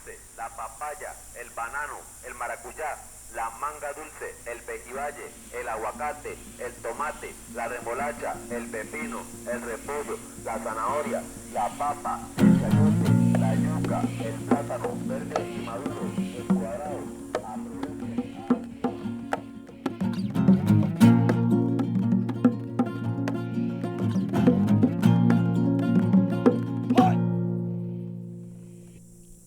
dulce, la papaya, el banano, el maracuyá, la manga dulce, el pejibaye, el aguacate, el tomate, la remolacha, el pepino, el repollo, la zanahoria, la papa, el chayote, la yuca, el plátano verde y maduro, el cuadrado.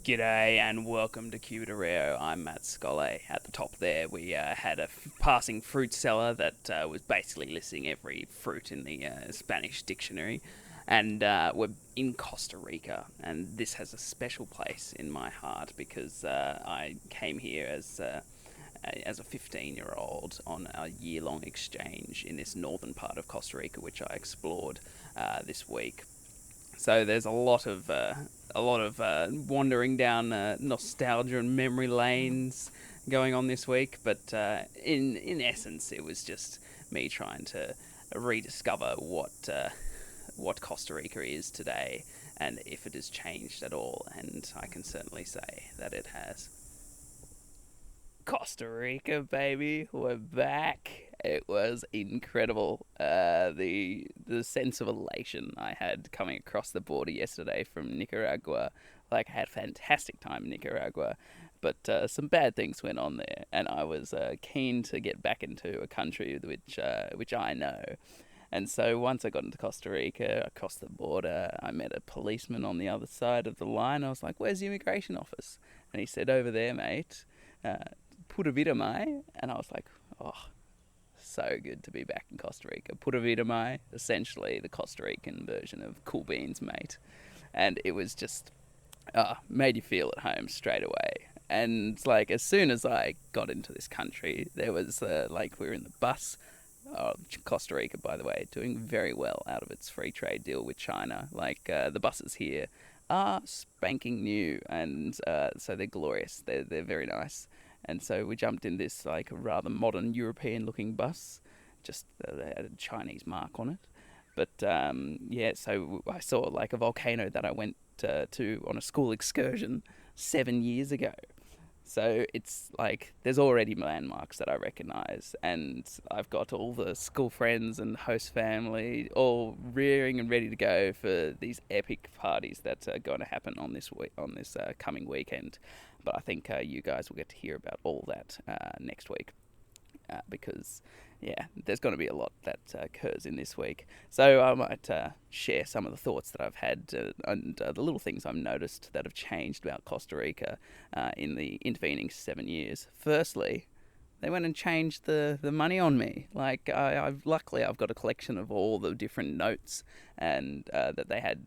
G'day and welcome to Cuba de Rio. I'm Matt Soley. At the top there, we had a passing fruit seller that was basically listing every fruit in the Spanish dictionary. And we're in Costa Rica, and this has a special place in my heart because I came here as a 15-year-old on a year-long exchange in this northern part of Costa Rica, which I explored this week. So there's a lot of wandering down nostalgia and memory lanes going on this week, but in essence, it was just me trying to rediscover what Costa Rica is today, and if it has changed at all. And I can certainly say that it has. Costa Rica, baby, we're back. It was incredible. The sense of elation I had coming across the border yesterday from Nicaragua. Like, I had a fantastic time in Nicaragua, but some bad things went on there, and I was keen to get back into a country which I know. And so once I got into Costa Rica, across the border, I met a policeman on the other side of the line. I was like, "Where's the immigration office?" And he said, "Over there, mate. Pura vida, mai." And I was like, "Oh, so good to be back in Costa Rica." Pura vida, mai, essentially the Costa Rican version of cool beans, mate. And it was just made you feel at home straight away. And like, as soon as I got into this country, there was we were in the bus. Costa Rica, by the way, doing very well out of its free trade deal with China. Like, the buses here are spanking new, and so they're glorious. They're very nice. And so we jumped in this like rather modern European-looking bus. Just they had a Chinese mark on it. But so I saw like a volcano that I went to on a school excursion 7 years ago. So it's like there's already landmarks that I recognise, and I've got all the school friends and host family all rearing and ready to go for these epic parties that are going to happen on this coming weekend. But I think you guys will get to hear about all that next week. Because, there's going to be a lot that occurs in this week. So I might share some of the thoughts that I've had and the little things I've noticed that have changed about Costa Rica in the intervening 7 years. Firstly, they went and changed the money on me. Like, luckily I've got a collection of all the different notes and that they had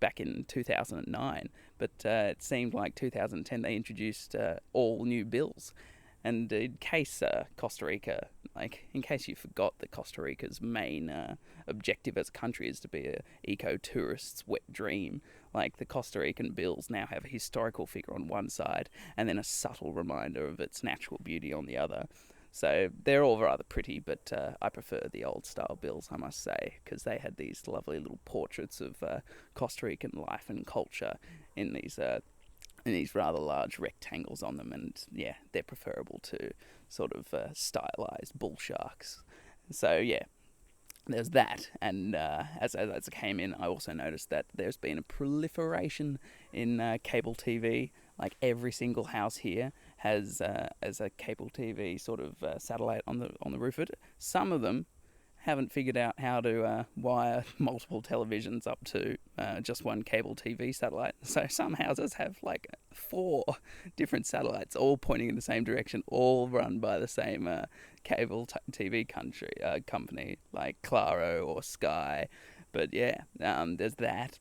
back in 2009. But it seemed like 2010 they introduced all new bills. And in case Costa Rica, in case you forgot that Costa Rica's main objective as a country is to be an eco-tourist's wet dream, like, the Costa Rican bills now have a historical figure on one side and then a subtle reminder of its natural beauty on the other. So they're all rather pretty, but I prefer the old-style bills, I must say, because they had these lovely little portraits of Costa Rican life and culture in these rather large rectangles on them, and they're preferable to sort of stylized bull sharks. So there's that. And as I came in, I also noticed that there's been a proliferation in cable TV. Like, every single house here has a cable TV sort of satellite on the roof of it. Some of them haven't figured out how to wire multiple televisions up to just one cable TV satellite. So some houses have like 4 different satellites, all pointing in the same direction, all run by the same cable TV company, like Claro or Sky. But there's that.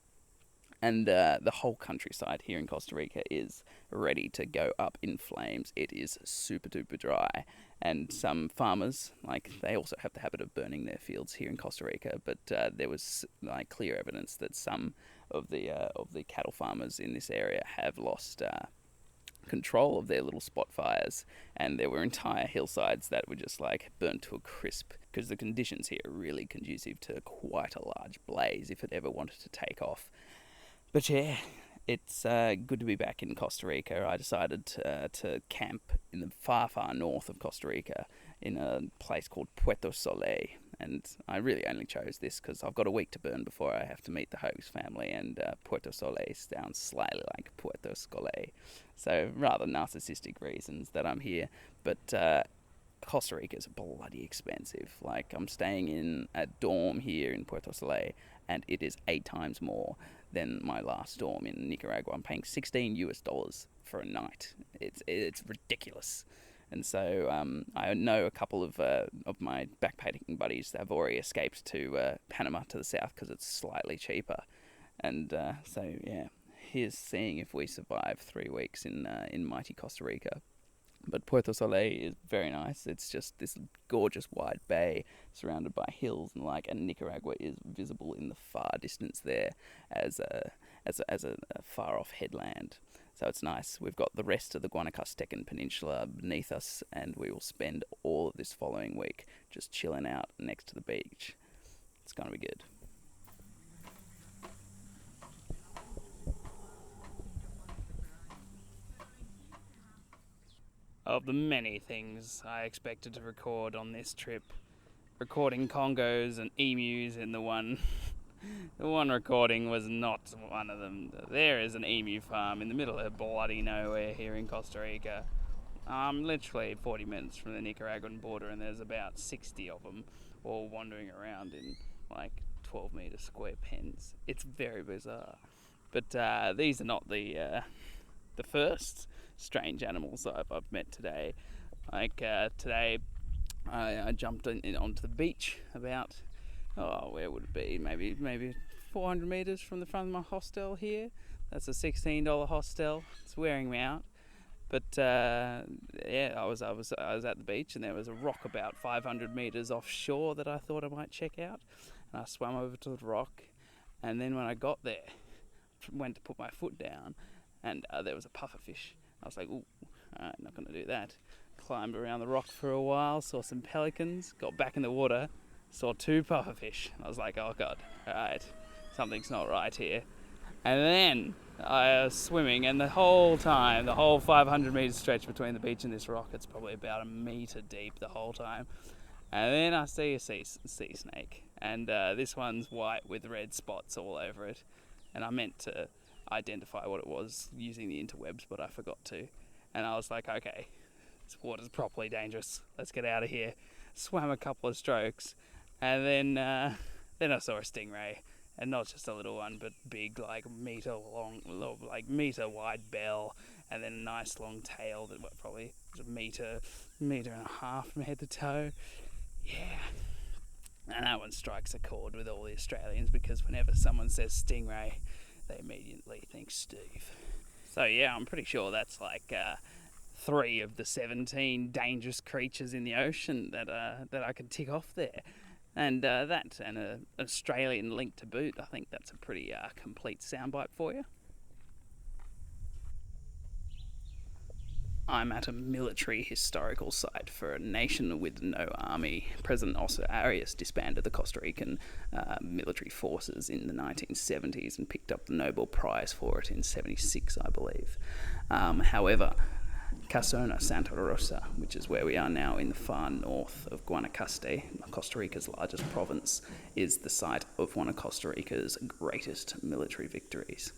And the whole countryside here in Costa Rica is ready to go up in flames. It is super duper dry. And some farmers, they also have the habit of burning their fields here in Costa Rica. But there was clear evidence that some of the cattle farmers in this area have lost control of their little spot fires, and there were entire hillsides that were just burnt to a crisp, because the conditions here are really conducive to quite a large blaze if it ever wanted to take off. But It's good to be back in Costa Rica. I decided to camp in the far, far north of Costa Rica in a place called Puerto Soley. And I really only chose this because I've got a week to burn before I have to meet the host family, and Puerto Soley sounds slightly like Puerto Soley. So rather narcissistic reasons that I'm here. But Costa Rica is bloody expensive. Like, I'm staying in a dorm here in Puerto Soley, and it is 8 times more than my last dorm in Nicaragua. I'm paying $16 for a night. It's ridiculous. And so I know a couple of my backpacking buddies that have already escaped to Panama to the south because it's slightly cheaper. And so yeah, here's seeing if we survive 3 weeks in mighty Costa Rica. But Puerto Soley is very nice. It's just this gorgeous wide bay surrounded by hills, and Nicaragua is visible in the far distance there as a far off headland. So it's nice. We've got the rest of the Guanacastecan Peninsula beneath us, and we will spend all of this following week just chilling out next to the beach. It's going to be good. Of the many things I expected to record on this trip, recording congos and emus in the one recording was not one of them. There is an emu farm in the middle of bloody nowhere here in Costa Rica. I'm literally 40 minutes from the Nicaraguan border, and there's about 60 of them all wandering around in 12-meter square pens. It's very bizarre. But these are not the first strange animals that I've met today. Today I jumped onto the beach about, where would it be? Maybe 400 meters from the front of my hostel here. That's a $16 hostel. It's wearing me out. But I was at the beach, and there was a rock about 500 meters offshore that I thought I might check out. And I swam over to the rock, and then when I got there, went to put my foot down, and there was a pufferfish. I was like, ooh, alright, not going to do that. Climbed around the rock for a while, saw some pelicans, got back in the water, saw 2 pufferfish. I was like, oh god, alright, something's not right here. And then I was swimming, and the whole 500 meter stretch between the beach and this rock, it's probably about a meter deep the whole time. And then I see a sea snake, and this one's white with red spots all over it. And I meant to identify what it was using the interwebs, but I forgot to. And I was like, okay, this water's properly dangerous. Let's get out of here. Swam a couple of strokes, and then I saw a stingray, and not just a little one, but big, meter long, meter wide bell, and then a nice long tail that probably was a meter and a half from head to toe. Yeah. And that one strikes a chord with all the Australians, because whenever someone says stingray, they immediately think Steve. So yeah, I'm pretty sure that's 3 of the 17 dangerous creatures in the ocean that I can tick off there. And that, and an Australian link to boot, I think that's a pretty complete soundbite for you. I'm at a military historical site for a nation with no army. President Oscar Arias disbanded the Costa Rican military forces in the 1970s and picked up the Nobel Prize for it in 76, I believe. However, Casona Santa Rosa, which is where we are now in the far north of Guanacaste, Costa Rica's largest province, is the site of one of Costa Rica's greatest military victories.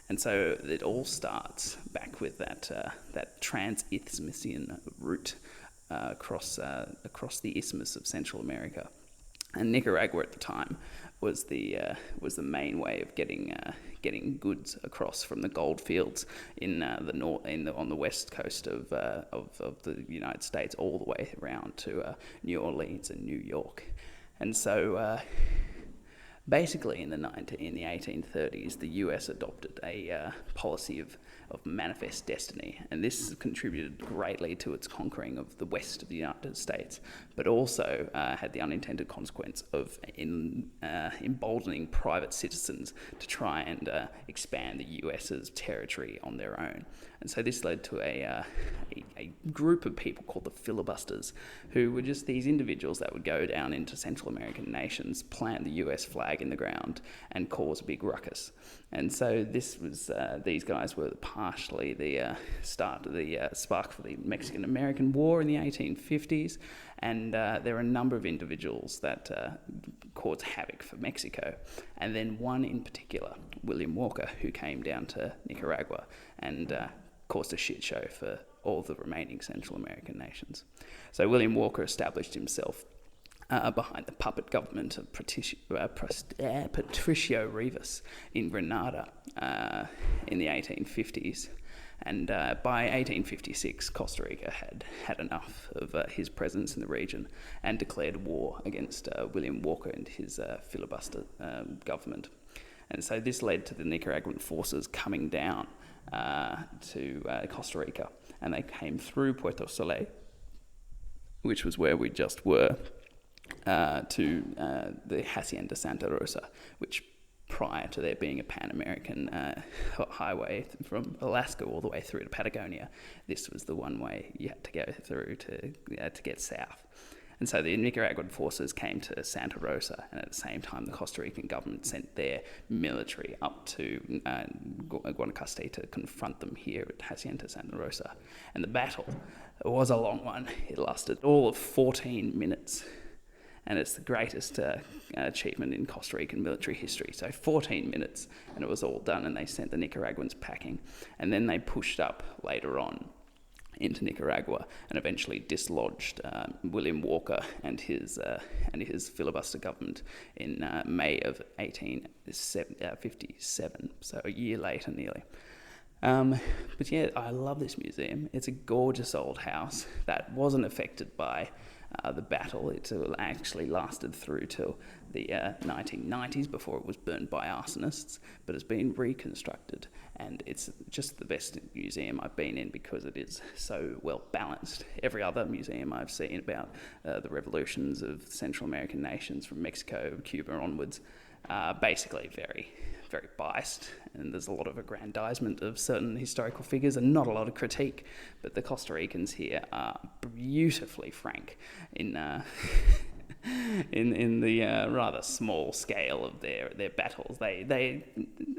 And so it all starts back with that trans-isthmian route across the isthmus of Central America. And Nicaragua at the time was the main way of getting goods across from the gold fields in on the west coast of the United States all the way around to New Orleans and New York. And so basically, in the 1830s, the US adopted a policy of manifest destiny, and this contributed greatly to its conquering of the west of the United States, but also had the unintended consequence of emboldening private citizens to try and expand the US's territory on their own. And so this led to a group of people called the filibusters, who were just these individuals that would go down into Central American nations, plant the US flag flag in the ground and cause a big ruckus. And so this was these guys were partially the spark for the Mexican-American War in the 1850s, and there are a number of individuals that caused havoc for Mexico, and then one in particular, William Walker, who came down to Nicaragua and caused a shit show for all the remaining Central American nations. So William Walker established himself behind the puppet government of Patricio Rivas in Grenada in the 1850s. And by 1856, Costa Rica had enough of his presence in the region and declared war against William Walker and his filibuster government. And so this led to the Nicaraguan forces coming down to Costa Rica, and they came through Puerto Soley, which was where we just were, to the Hacienda Santa Rosa, which prior to there being a Pan-American highway from Alaska all the way through to Patagonia, this was the one way you had to go through to get south. And so the Nicaraguan forces came to Santa Rosa, and at the same time the Costa Rican government sent their military up to Guanacaste to confront them here at Hacienda Santa Rosa. And the battle was a long one. It lasted all of 14 minutes. And it's the greatest achievement in Costa Rican military history. So 14 minutes, and it was all done, and they sent the Nicaraguans packing. And then they pushed up later on into Nicaragua and eventually dislodged William Walker and his filibuster government in May of 1857, so a year later nearly. But yeah, I love this museum. It's a gorgeous old house that wasn't affected by the battle. It actually lasted through till the 1990s before it was burned by arsonists, but it's been reconstructed, and it's just the best museum I've been in because it is so well balanced. Every other museum I've seen about the revolutions of Central American nations from Mexico, Cuba onwards, basically very, very biased, and there's a lot of aggrandizement of certain historical figures and not a lot of critique. But the Costa Ricans here are beautifully frank in the rather small scale of their battles. They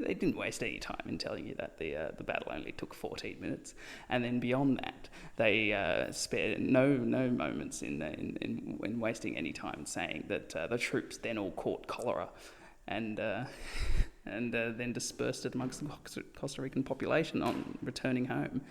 didn't waste any time in telling you that the battle only took 14 minutes, and then beyond that, they spared no moments in wasting any time saying that the troops then all caught cholera, and then dispersed it amongst the Costa Rican population on returning home.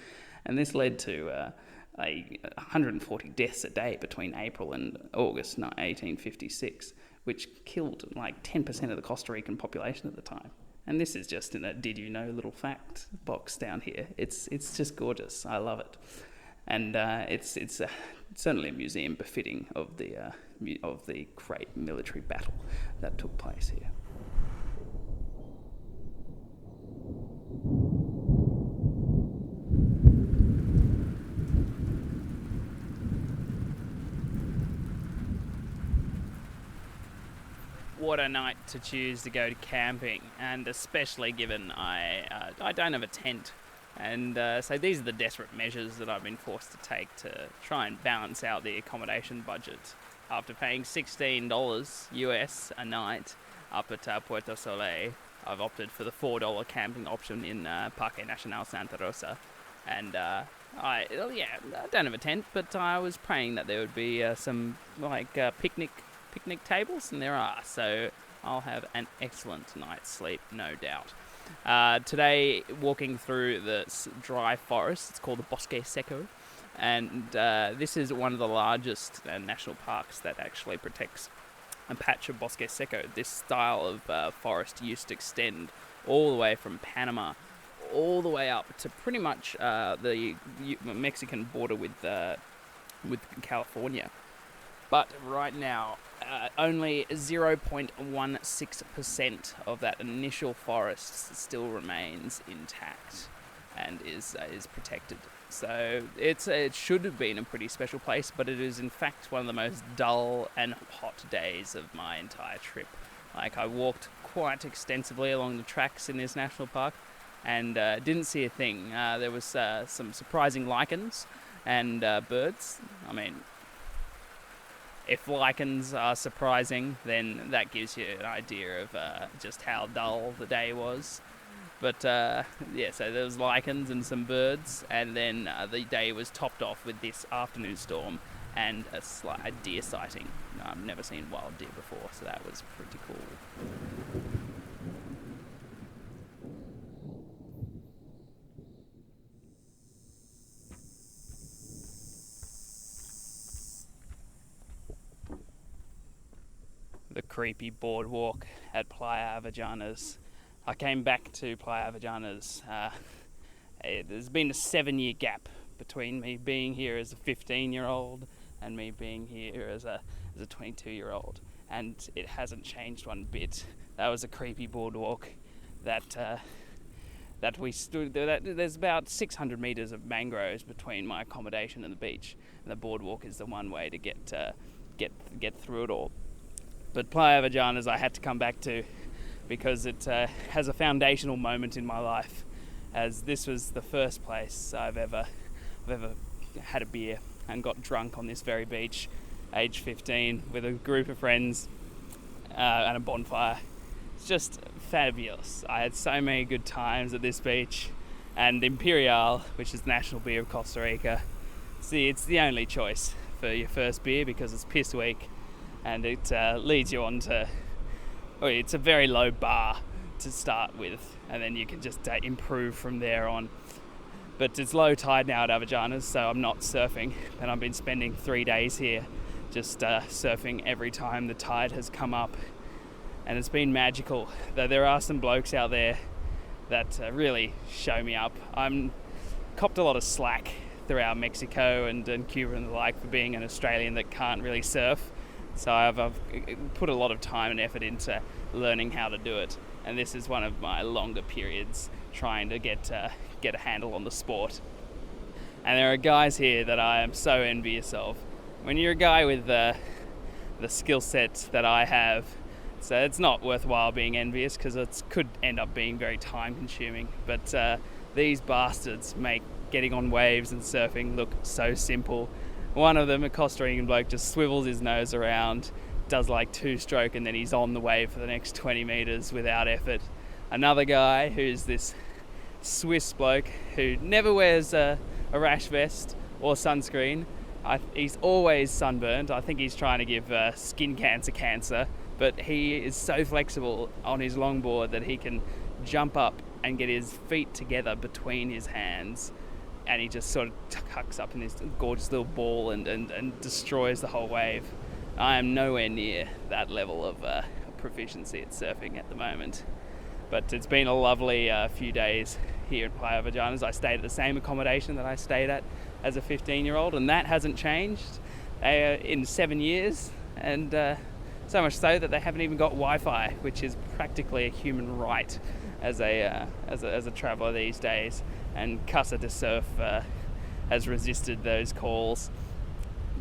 And this led to 140 deaths a day between April and August 1856, which killed like 10% of the Costa Rican population at the time. And this is just in a did you know little fact box down here. It's just gorgeous. I love it. And it's certainly a museum befitting of the great military battle that took place here. What a night to choose to go to camping, and especially given I don't have a tent, and so these are the desperate measures that I've been forced to take to try and balance out the accommodation budget. After paying $16 US a night up at Puerto Soley, I've opted for the $4 camping option in Parque Nacional Santa Rosa, and I don't have a tent, but I was praying that there would be some picnic tables, and there are, so I'll have an excellent night's sleep, no doubt. Today, walking through the dry forest, it's called the Bosque Seco, and this is one of the largest national parks that actually protects a patch of Bosque Seco. This style of forest used to extend all the way from Panama all the way up to pretty much the Mexican border with California. But right now, only 0.16% of that initial forest still remains intact and is protected. So it should have been a pretty special place, but it is in fact one of the most dull and hot days of my entire trip. Like, I walked quite extensively along the tracks in this national park and didn't see a thing. There was some surprising lichens and birds. I mean, If lichens are surprising, then that gives you an idea of just how dull the day was. But so there was lichens and some birds, and then the day was topped off with this afternoon storm and a deer sighting. I've never seen wild deer before, so that was pretty cool. The creepy boardwalk at Playa Avellanas. I came back to Playa Avellanas. There's been a 7-year gap between me being here as a 15-year-old and me being here as a 22-year-old, and it hasn't changed one bit. That was a creepy boardwalk that we stood. There's about 600 meters of mangroves between my accommodation and the beach, and the boardwalk is the one way to get through it all. But Playa Avellanas I had to come back to because it has a foundational moment in my life, as this was the first place I've ever had a beer and got drunk on this very beach, age 15, with a group of friends and a bonfire. It's just fabulous. I had so many good times at this beach, and Imperial, which is the national beer of Costa Rica, it's the only choice for your first beer because it's piss weak. And it leads you on to, it's a very low bar to start with, and then you can just improve from there on. But it's low tide now at Avellanas, so I'm not surfing, and I've been spending 3 days here just surfing every time the tide has come up, and it's been magical. Though there are some blokes out there that really show me up. I'm copped a lot of slack throughout Mexico and Cuba and the like for being an Australian that can't really surf. So I've put a lot of time and effort into learning how to do it, and this is one of my longer periods trying to get a handle on the sport. And there are guys here that I am so envious of. When you're a guy with the skill set that I have, so it's not worthwhile being envious because it could end up being very time consuming. But these bastards make getting on waves and surfing look so simple. One of them, a Costa Rican bloke, just swivels his nose around, does like 2-stroke, and then he's on the wave for the next 20 meters without effort. Another guy who's this Swiss bloke who never wears a rash vest or sunscreen. He's always sunburned. I think he's trying to give skin cancer, but he is so flexible on his longboard that he can jump up and get his feet together between his hands, and he just sort of tucks up in this gorgeous little ball and destroys the whole wave. I am nowhere near that level of proficiency at surfing at the moment. But it's been a lovely few days here at Playa Avellanas. I stayed at the same accommodation that I stayed at as a 15-year-old, and that hasn't changed in 7 years. And so much so that they haven't even got Wi-Fi, which is practically a human right as a traveller these days. And Casa de Surf has resisted those calls.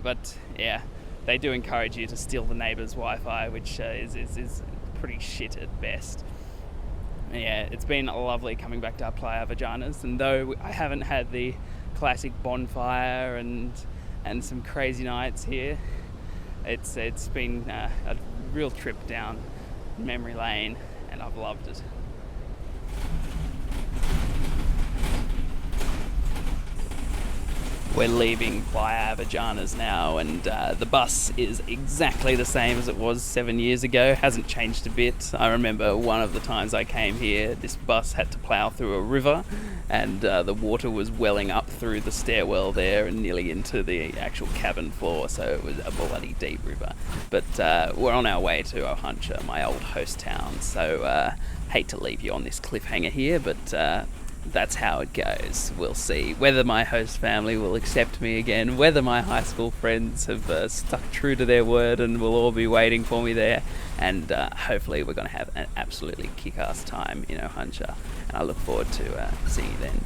But yeah, they do encourage you to steal the neighbour's Wi-Fi, which is pretty shit at best. Yeah, it's been lovely coming back to our Playa Avellanas, and though I haven't had the classic bonfire and some crazy nights here, it's been a real trip down memory lane, and I've loved it. We're leaving Playa Avellanas now, and the bus is exactly the same as it was 7 years ago. Hasn't changed a bit. I remember one of the times I came here, this bus had to plough through a river, and the water was welling up through the stairwell there and nearly into the actual cabin floor, so it was a bloody deep river. But we're on our way to Hojancha, my old host town, so hate to leave you on this cliffhanger here, but that's how it goes. We'll see whether my host family will accept me again, whether my high school friends have stuck true to their word and will all be waiting for me there, and hopefully we're going to have an absolutely kick-ass time in Hojancha, and I look forward to seeing you then.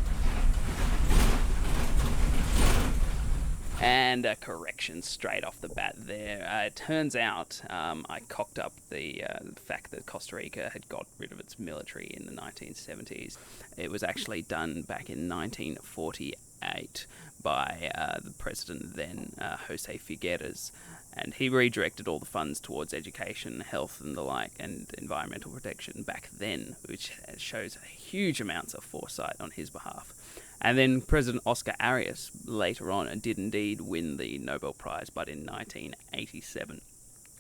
And a correction straight off the bat there. It turns out I cocked up the fact that Costa Rica had got rid of its military in the 1970s. It was actually done back in 1948. 1978 by the president then, Jose Figueres. And he redirected all the funds towards education, health and the like, and environmental protection back then, which shows huge amounts of foresight on his behalf. And then President Oscar Arias later on did indeed win the Nobel Prize, but in 1987,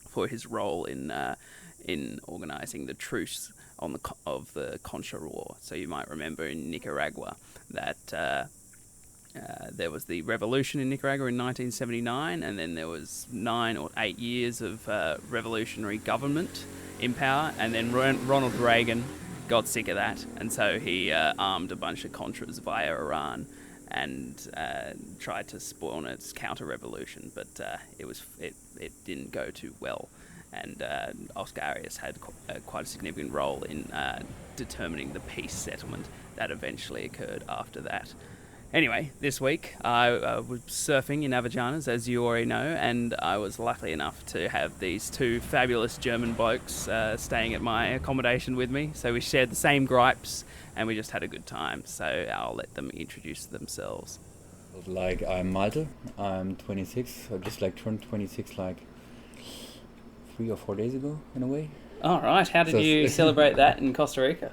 for his role in organising the truce of the Concha War. So you might remember in Nicaragua that there was the revolution in Nicaragua in 1979, and then there was 9 or 8 years of revolutionary government in power, and then Ronald Reagan got sick of that, and so he armed a bunch of Contras via Iran and tried to spawn its counter-revolution, but it didn't go too well. And Oscar Arias had quite a significant role in determining the peace settlement that eventually occurred after that. Anyway, this week I was surfing in Avellanas, as you already know, and I was lucky enough to have these 2 fabulous German blokes staying at my accommodation with me. So we shared the same gripes and we just had a good time. So I'll let them introduce themselves. Like, I'm Malte, I'm 26, I just turned 26 3 or 4 days ago, in a way. All right, how did you celebrate that in Costa Rica?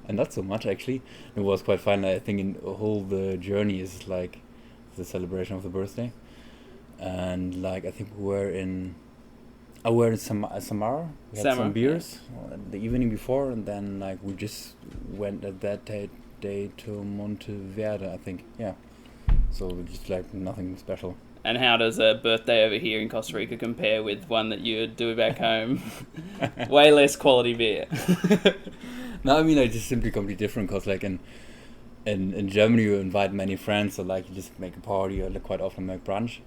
And not so much, actually. It was quite fun. I think in the journey is the celebration of the birthday. And I think we were in Samara. We had some beers the evening before, and then we just went at that day to Monteverde, I think. Yeah. So just nothing special. And how does a birthday over here in Costa Rica compare with one that you would do back home? Way less quality beer. No, I mean, just simply completely different, because in Germany you invite many friends, so you just make a party, or quite often make brunch.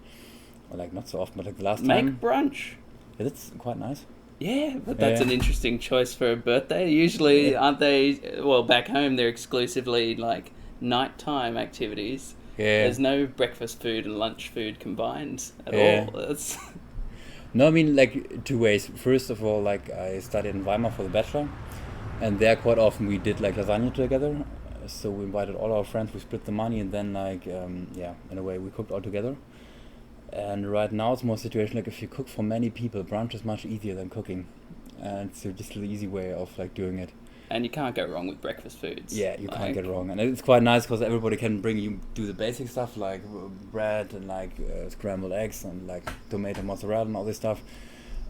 Or not so often, but the last time. Make brunch? Yeah, that's quite nice. Yeah, but that's an interesting choice for a birthday. Usually, aren't they, well, back home they're exclusively nighttime activities. Yeah. There's no breakfast food and lunch food combined at all. No, I mean, 2 ways. First of all, I studied in Weimar for the bachelor, and there quite often we did lasagna together. So we invited all our friends, we split the money, and then in a way we cooked all together. And right now it's more situation if you cook for many people, brunch is much easier than cooking, and so just the easy way of doing it. And you can't go wrong with breakfast foods. Yeah, you can't get wrong. And it's quite nice because everybody can do the basic stuff like bread and scrambled eggs and tomato mozzarella and all this stuff.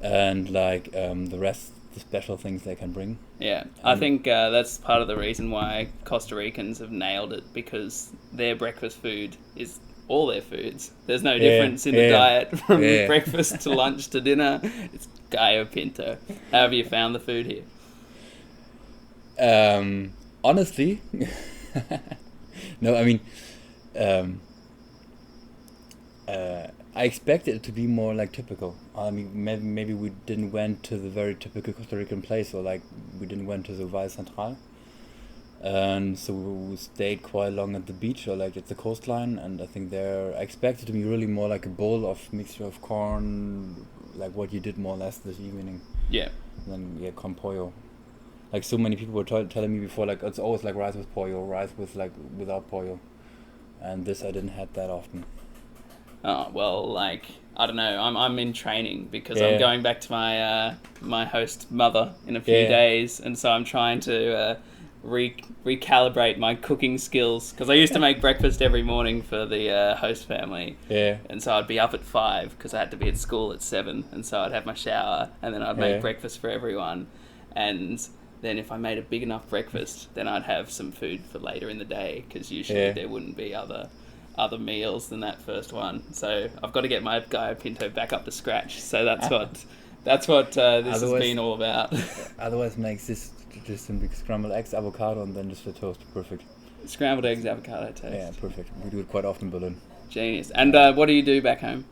And the rest, the special things they can bring. Yeah, I think that's part of the reason why Costa Ricans have nailed it, because their breakfast food is all their foods. There's no difference in the diet from breakfast to lunch to dinner. It's Gallo Pinto. How have you found the food here? Honestly, no, I mean, I expected it to be more typical. I mean, maybe we didn't went to the very typical Costa Rican place, or we didn't went to the Valle Central, and so we stayed quite long at the beach or at the coastline. And I think there I expected to be really more a bowl of mixture of corn, what you did more or less this evening. Yeah. And then con pollo. So many people were telling me before, it's always rice with pollo, rice with without pollo, and this I didn't have that often. Oh well, I don't know. I'm in training because I'm going back to my my host mother in a few days, and so I'm trying to recalibrate my cooking skills, because I used to make breakfast every morning for the host family. Yeah. And so I'd be up at 5 because I had to be at school at 7, and so I'd have my shower and then I'd make breakfast for everyone, and then if I made a big enough breakfast, then I'd have some food for later in the day, because usually there wouldn't be other meals than that first one. So I've got to get my Gallo Pinto back up to scratch. So that's what this has been all about. Otherwise, makes this just simply scrambled eggs, avocado, and then just a toast. Perfect. Scrambled eggs, avocado toast. Yeah, perfect. We do it quite often in Berlin. Genius. And what do you do back home?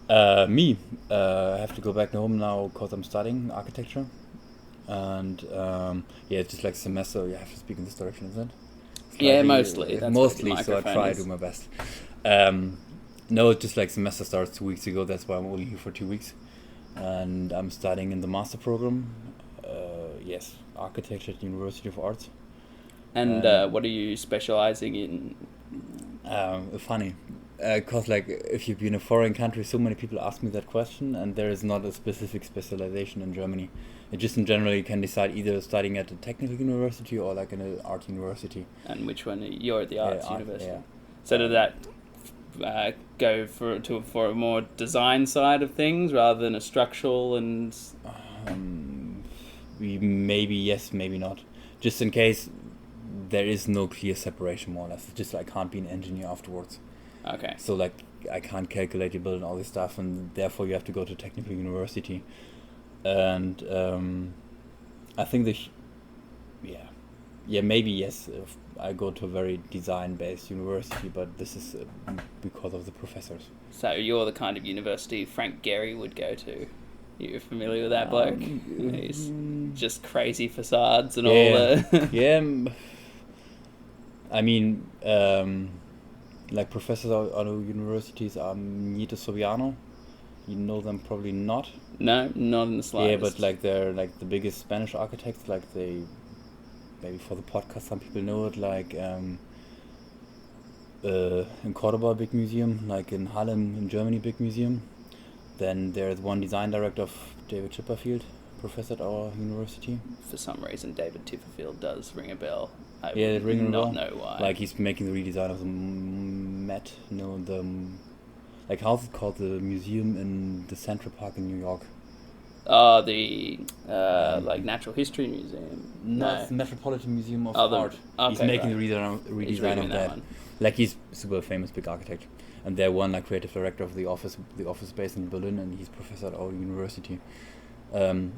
Me, I have to go back home now because I'm studying architecture. And it's just semester. You have to speak in this direction, isn't it? Mostly. That's mostly, so I try to do my best. No, it's just semester starts 2 weeks ago. That's why I'm only here for 2 weeks, and I'm studying in the master program. Architecture at the University of Arts. And what are you specializing in? Funny, cause like if you've been in a foreign country, so many people ask me that question, and there is not a specific specialization in Germany. It just in general you can decide either studying at a technical university or like in an art university. And which one? You're at the arts art, university. yeah. So did that go for a more design side of things rather than a structural and? Maybe yes, maybe not. Just in case there is no clear separation, more or less. It's just I can't be an engineer afterwards. Okay. So like I can't calculate your bill and all this stuff, and therefore you have to go to technical university. And I think maybe yes, if I go to a very design-based university, but this is because of the professors. So you're the kind of university Frank Gehry would go to. You're familiar with that bloke? He's just crazy facades and all the... Yeah, I mean, like professors at universities are Nieto Sobiano. You know them probably not. No, not in the slightest. Yeah, but like they're like the biggest Spanish architects. Like they, maybe for the podcast, some people know it. Like in Cordoba, big museum. Like in Halle in Germany, big museum. Then there's one design director of David Chipperfield, professor at our university. For some reason, David Chipperfield does ring a bell. I it ring a bell. know why. Like he's making the redesign of the Met, like how's it called, the museum in the Central Park in New York? The like Natural History Museum. No, it's the Metropolitan Museum of Oh, Art. okay, He's making right. the redesign of that. one. Like he's super famous, big architect, and they're one like creative director of the office space in Berlin, and he's professor at our university.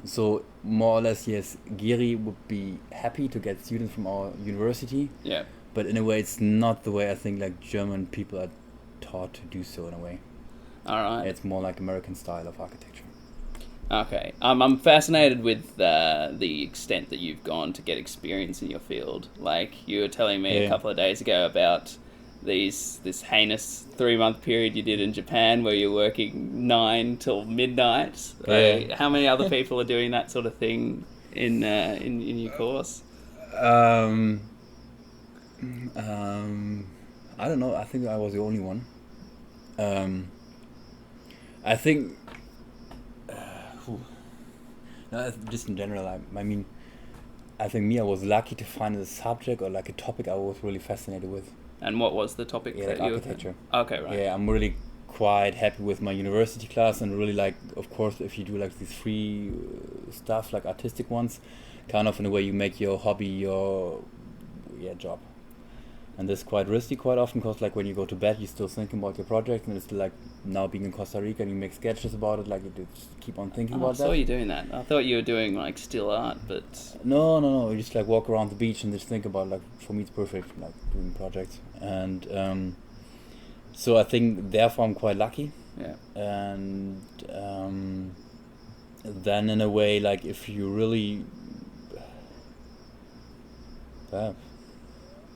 So more or less, yes, Gehry would be happy to get students from our university. Yeah. But in a way, it's not the way I think like German people are taught to do so in a way. All right. It's more like American style of architecture. Okay. I'm fascinated with the extent that you've gone to get experience in your field. Like you were telling me a couple of days ago about this heinous 3-month period you did in Japan where you're working 9 till midnight. How many other people are doing that sort of thing in your course? I don't know. I think I was the only one. I think no, just in general, I mean, I think I was lucky to find a subject or like a topic I was really fascinated with. And what was the topic? Yeah, like architecture. Okay, right. Yeah, I'm really quite happy with my university class, and really like, of course, if you do like these free stuff, like artistic ones, kind of in a way you make your hobby your job. And this is quite risky quite often, because like when you go to bed, you're still thinking about your project, and it's like now being in Costa Rica and you make sketches about it, like you just keep on thinking about that. I saw you doing that. I thought you were doing like still art, but... No. You just like walk around the beach and just think about, like, for me it's perfect, like doing projects. And so I think therefore I'm quite lucky. Yeah. And then in a way, like if you really...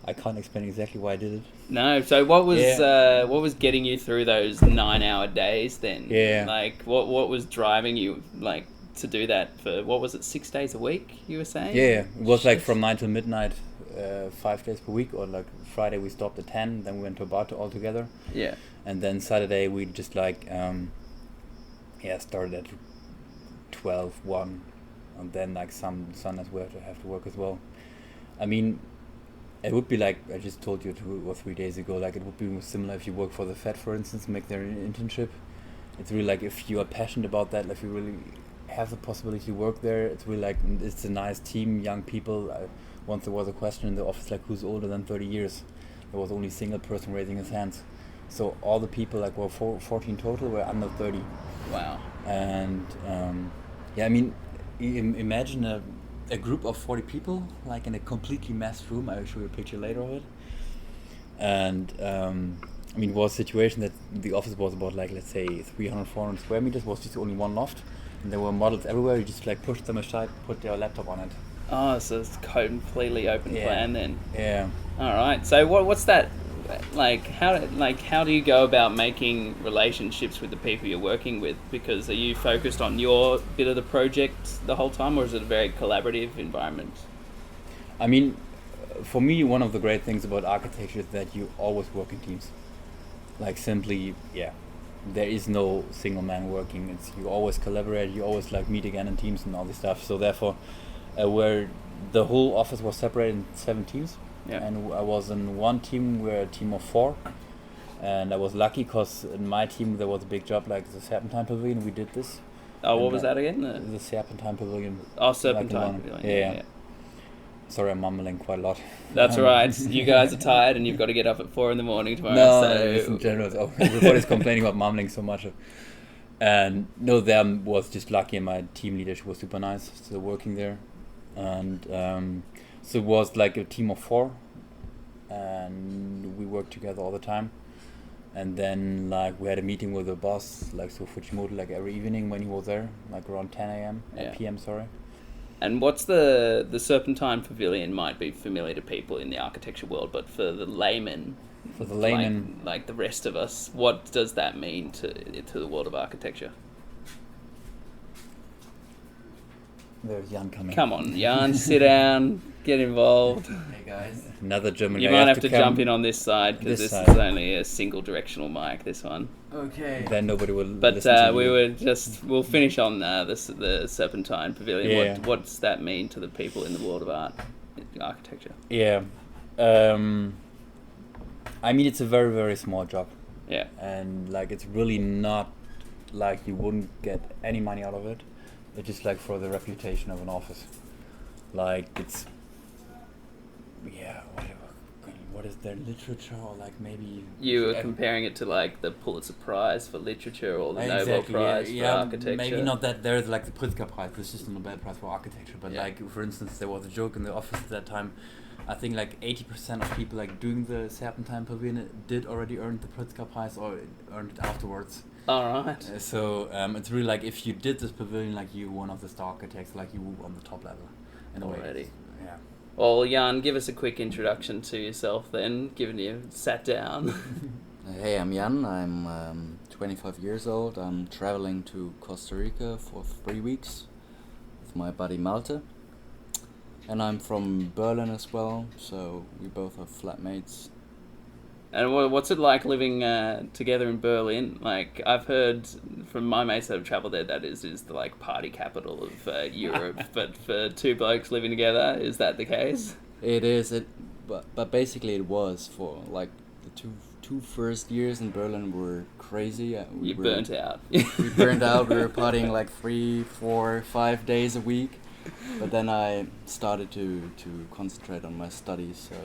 I can't explain exactly why I did it. No, so what was getting you through those 9-hour days then? Yeah. Like what was driving you like to do that for, what was it, 6 days a week you were saying? Yeah. It was like from 9 till midnight, 5 days per week, or like Friday we stopped at 10, then we went to a bar all together. Yeah. And then Saturday we just like started at 12, 1, and then like some Sundays we have to work as well. I mean, it would be like I just told you 2 or 3 days ago, like it would be similar if you work for the Fed, for instance, make their internship. It's really like if you are passionate about that, if you really have the possibility to work there, it's really like, it's a nice team, young people. Once there was a question in the office, like who's older than 30 years? There was only a single person raising his hands. So all the people, like were 14 total, were under 30. Wow. And I mean, imagine a group of 40 people, like in a completely masked room. I will show you a picture later of it. And I mean, it was a situation that the office was about, like, let's say 300, 400 square meters, was just only one loft. And there were models everywhere. You just like push them aside, put their laptop on it. Oh, so it's completely open plan then. Yeah. All right. So what's that like? How do you go about making relationships with the people you're working with? Because are you focused on your bit of the project the whole time, or is it a very collaborative environment? I mean, for me, one of the great things about architecture is that you always work in teams. Like simply, yeah, there is no single man working. It's you always collaborate. You always like meet again in teams and all this stuff. So therefore, where the whole office was separated in 7 teams, and I was in one team. We're a team of 4, and I was lucky because in my team there was a big job like the Serpentine Pavilion. We did this. Oh, what was that again? The Serpentine Pavilion. Oh, Serpentine Pavilion. Yeah. Sorry, I'm mumbling quite a lot. That's right. You guys are tired and you've got to get up at 4 a.m. tomorrow. No, so it's in general. Oh, everybody's complaining about mumbling so much. And no, them was just lucky, and my team leader, she was super nice, still working there. And so it was like a team of 4, and we worked together all the time. And then like we had a meeting with the boss, like so Fujimoto, like every evening when he was there, like around 10 a.m. p.m. Sorry. And what's the Serpentine Pavilion might be familiar to people in the architecture world, but for the layman, like the rest of us, what does that mean to the world of architecture? There's Jan coming. Come on, Jan, sit down, get involved. Hey guys. Another German You guy might have to jump in on this side because this is only a single directional mic. This one. Okay. Then nobody will. But listen to we'll finish on the Serpentine Pavilion. Yeah. What's that mean to the people in the world of art, architecture? Yeah. I mean, it's a very, very small job. Yeah. And like, it's really not like you wouldn't get any money out of it. It's just like for the reputation of an office. Like it's, yeah, what is their literature, or like maybe you were comparing it to like the Pulitzer Prize for literature or the Nobel Prize for architecture. Maybe not that there's like the Pritzker Prize, it's just the Nobel Prize for architecture. But Yeah. like for instance, there was a joke in the office at that time. I think like 80% of people like doing the Serpentine Pavilion did already earn the Pritzker Prize or earned it afterwards. All right. So it's really like if you did this pavilion, like you one of the star architects, like you on the top level in a way. Already. Yeah. Well, Jan, give us a quick introduction to yourself then, given you sat down. Hey, I'm Jan. I'm 25 years old. I'm traveling to Costa Rica for 3 weeks with my buddy Malte. And I'm from Berlin as well, so we both are flatmates. And what's it like living together in Berlin? Like, I've heard from my mates that have travelled there, that is the like party capital of Europe. But for 2 blokes living together, is that the case? It is, but basically it was for like the two first years in Berlin were crazy. We were burnt out. We burned out. We were partying like 3, 4, 5 days a week. But then I started to concentrate on my studies, so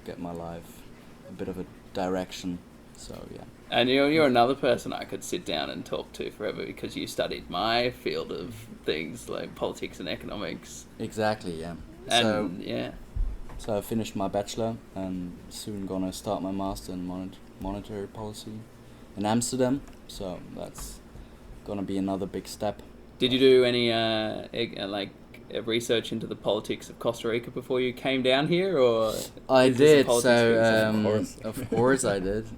get my life a bit of a direction. So yeah. And you're another person I could sit down and talk to forever because you studied my field of things like politics and economics. Exactly, yeah. And So I finished my bachelor and soon gonna start my master in monetary policy in Amsterdam. So that's gonna be another big step. Did you do any research into the politics of Costa Rica before you came down here, or I is this a did. politics So of course I did.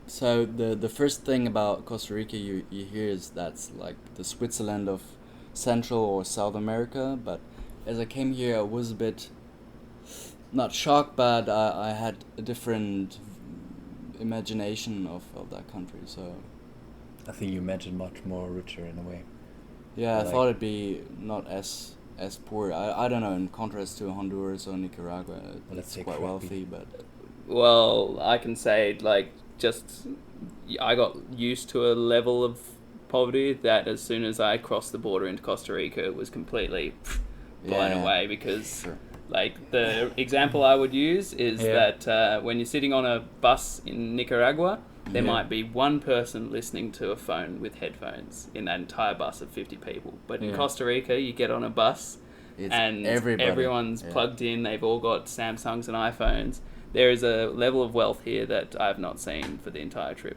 So the first thing about Costa Rica you hear is that's like the Switzerland of Central or South America. But as I came here, I was a bit not shocked, but I had a different imagination of that country. So I think you mentioned much more richer in a way. yeah, I Like- thought it'd be not as poor. I don't know, in contrast to Honduras or Nicaragua, let's it's say quite crappy. wealthy, but well, I can say I got used to a level of poverty that as soon as I crossed the border into Costa Rica, it was completely blown Yeah. away because. sure. Like, the example I would use is that when you're sitting on a bus in Nicaragua, there might be one person listening to a phone with headphones in that entire bus of 50 people. But in Yeah. Costa Rica, you get on a bus It's and everybody. everyone's Yeah. plugged in. They've all got Samsungs and iPhones. There is a level of wealth here that I've not seen for the entire trip.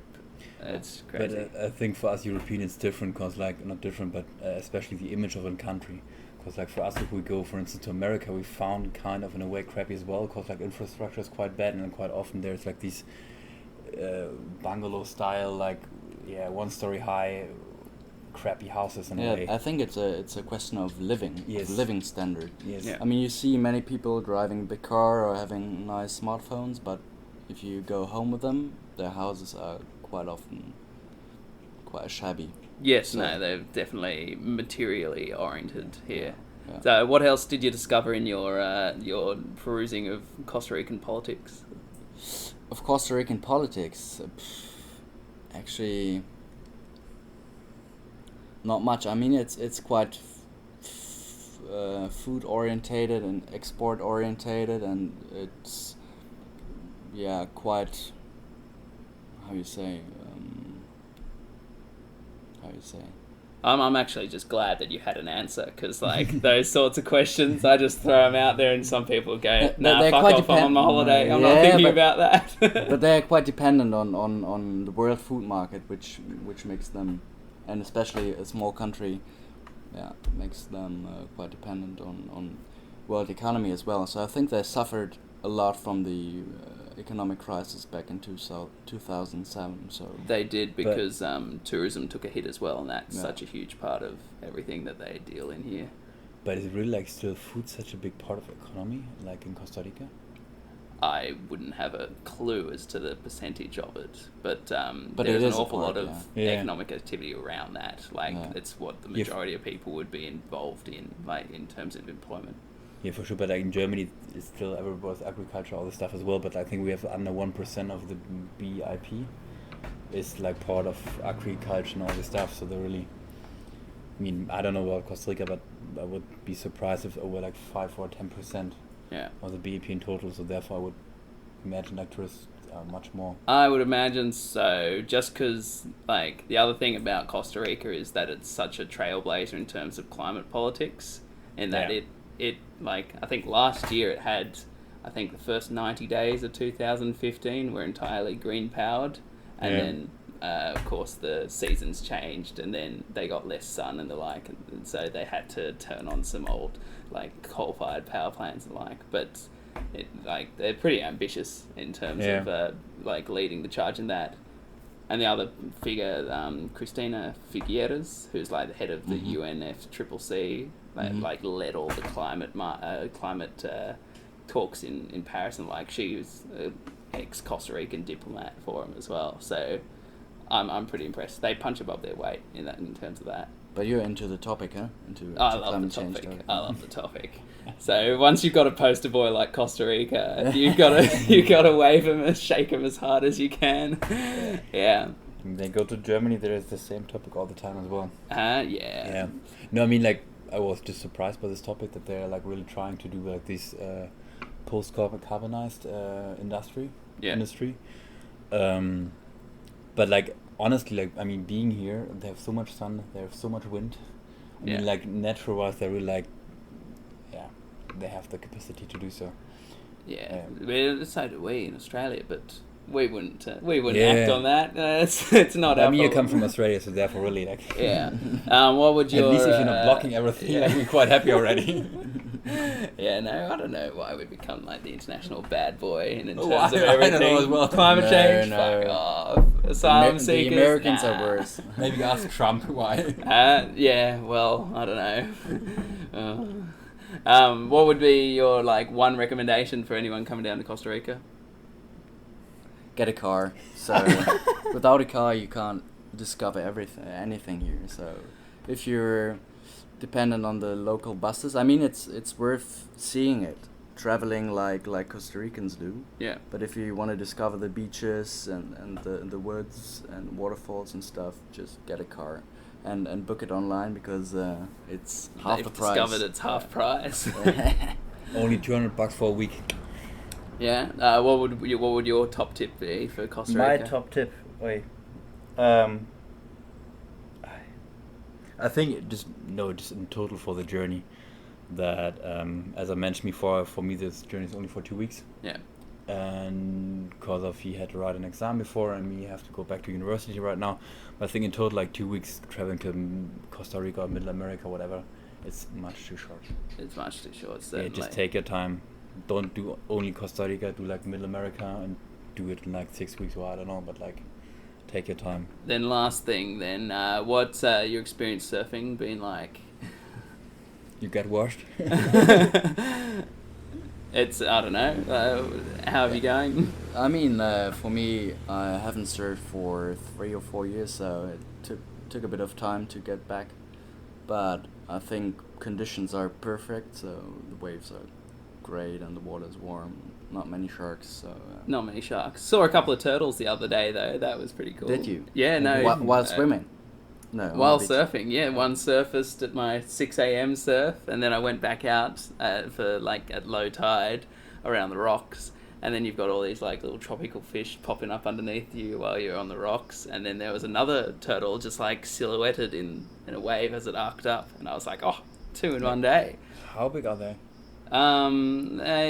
It's crazy. But I think for us Europeans it's different, because like not different, but especially the image of a country. Because like for us, if we go for instance to America, we found kind of in a way crappy as well, because like infrastructure is quite bad, and then quite often there's like these bungalow style, like 1 story high crappy houses in a Yeah, way. I think it's a question of living, Yes. living standard. Yes. Yeah. I mean, you see many people driving a big car or having nice smartphones, but if you go home with them, their houses are quite often quite shabby. Yes, So- no, they're definitely materially oriented here. Yeah. So, what else did you discover in your perusing of Costa Rican politics? Of Costa Rican politics, actually, not much. I mean, it's quite food orientated and export orientated, and it's quite how you say. I'm actually just glad that you had an answer, because like those sorts of questions, I just throw them out there, and some people go, "Nah, they're fuck quite off! I'm on my holiday. I'm not Yeah, thinking but- about that." But they're quite dependent on the world food market, which makes them, and especially a small country, makes them quite dependent on world economy as well. So I think they suffered a lot from the economic crisis back in 2007. So They did, because tourism took a hit as well, and that's Yeah. such a huge part of everything that they deal in here. But is it really like still food such a big part of the economy, like in Costa Rica? I wouldn't have a clue as to the percentage of it, but But there's it an is a awful part, lot of yeah. economic activity around that. Like, Yeah. it's what the Yeah, f- majority of people would be involved in, like in terms of employment. Yeah, for sure. But like in Germany, it's still everybody's agriculture, all this stuff as well. But I think we have under 1% of the BIP is like part of agriculture and all this stuff. So they're really. I mean, I don't know about Costa Rica, but I would be surprised if over like 5 or 10% Yeah. of the BIP in total. So therefore, I would imagine like tourists are much more. I would imagine so, just because, like, the other thing about Costa Rica is that it's such a trailblazer in terms of climate politics, in that Yeah. it like, I think last year it had, I think the first 90 days of 2015 were entirely green powered, and Yeah. then of course the seasons changed, and then they got less sun and the like, and so they had to turn on some old like coal-fired power plants and the like, but they're pretty ambitious in terms Yeah. of like leading the charge in that. And the other figure, Cristina Figueres, who's like the head of the UNFCCC, like led all the climate talks in Paris, and like she was an ex-Costa Rican diplomat for him as well. So I'm pretty impressed. They punch above their weight in terms of that. But you're into the topic, huh? I love the topic. I love the topic. So once you've got a poster boy like Costa Rica, you gotta wave him and shake him as hard as you can. Yeah. When they go to Germany, there is the same topic all the time as well. Yeah. Yeah. No, I mean, like, I was just surprised by this topic that they're like really trying to do like this post-carbonized industry. But like honestly, like I mean, being here, they have so much sun, they have so much wind. I mean, like natural-wise, they're really like, they have the capacity to do so. Yeah. Well, so do we in Australia, but we wouldn't Yeah. act on that. It's not. I our mean, you come problem. from Australia, so therefore, really, like. Yeah. What would your? At least if you're not blocking everything, like, we're quite happy already. Yeah, no, I don't know why we become like the international bad boy in terms Oh, I of don't know everything. as well. Climate No, change, no. fuck off. Asylum The seekers. Americans nah. are worse. Maybe ask Trump why. Yeah, well, I don't know. What would be your like one recommendation for anyone coming down to Costa Rica? Get a car. So without a car, you can't discover anything here. So if you're dependent on the local buses, I mean, it's worth seeing it, traveling like Costa Ricans do. Yeah. But if you want to discover the beaches and the woods and waterfalls and stuff, just get a car and book it online, because it's half the price. Discovered it's half price. Only $200 for a week. Yeah. What would your top tip be for Costa Rica? My top tip. Wait. I think just in total for the journey, that as I mentioned before, for me this journey is only for 2 weeks. Yeah. And because of he had to write an exam before, and me have to go back to university right now. But I think in total, like 2 weeks traveling to Costa Rica or Middle America, whatever, it's much too short. It's much too short. Yeah, Certainly. just take your time. Don't do only Costa Rica. Do like Middle America and do it in like 6 weeks, or I don't know. But like, take your time. Then last thing, then what's your experience surfing been like? You get washed. It's, I don't know, how are you going? I mean, for me, I haven't surfed for 3 or 4 years, so it took a bit of time to get back. But I think conditions are perfect, so the waves are great and the water's warm. Not many sharks, so... Not many sharks. Saw a couple of turtles the other day, though. That was pretty cool. Did you? Yeah, no. While swimming? No. While surfing, yeah. One surfaced at my 6 a.m. surf, and then I went back out for, like, at low tide around the rocks. And then you've got all these, like, little tropical fish popping up underneath you while you're on the rocks. And then there was another turtle just, like, silhouetted in a wave as it arced up. And I was like, oh, 2 in one day. How big are they?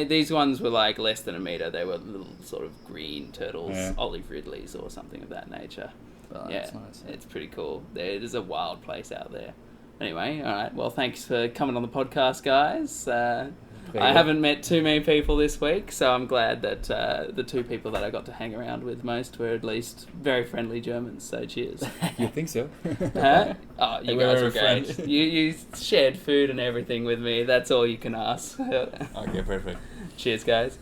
These ones were like less than a meter. They were little sort of green turtles, Yeah. olive ridleys or something of that nature. Oh, Yeah, that's nice. it's pretty cool. It is a wild place out there. Anyway, all right. Well, thanks for coming on the podcast, guys. I haven't met too many people this week, so I'm glad that the 2 people that I got to hang around with most were at least very friendly Germans. So cheers. You think so? Huh? Oh, you We guys were were great. friends. You shared food and everything with me. That's all you can ask. Okay, perfect. Cheers, guys.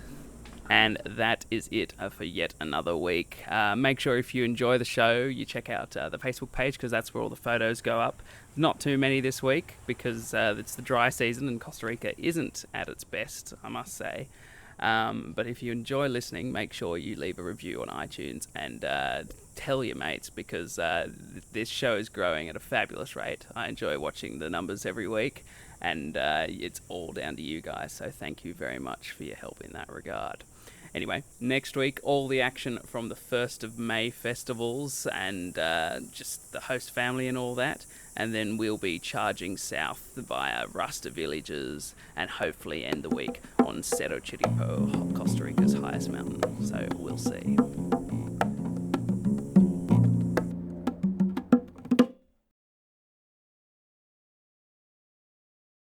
And that is it for yet another week. Make sure if you enjoy the show, you check out the Facebook page, because that's where all the photos go up. Not too many this week because it's the dry season and Costa Rica isn't at its best, I must say. But if you enjoy listening, make sure you leave a review on iTunes and tell your mates, because this show is growing at a fabulous rate. I enjoy watching the numbers every week, and it's all down to you guys. So thank you very much for your help in that regard. Anyway, next week, all the action from the 1st of May festivals and just the host family and all that. And then we'll be charging south via Rasta villages and hopefully end the week on Cerro Chiripo, Costa Rica's highest mountain. So we'll see.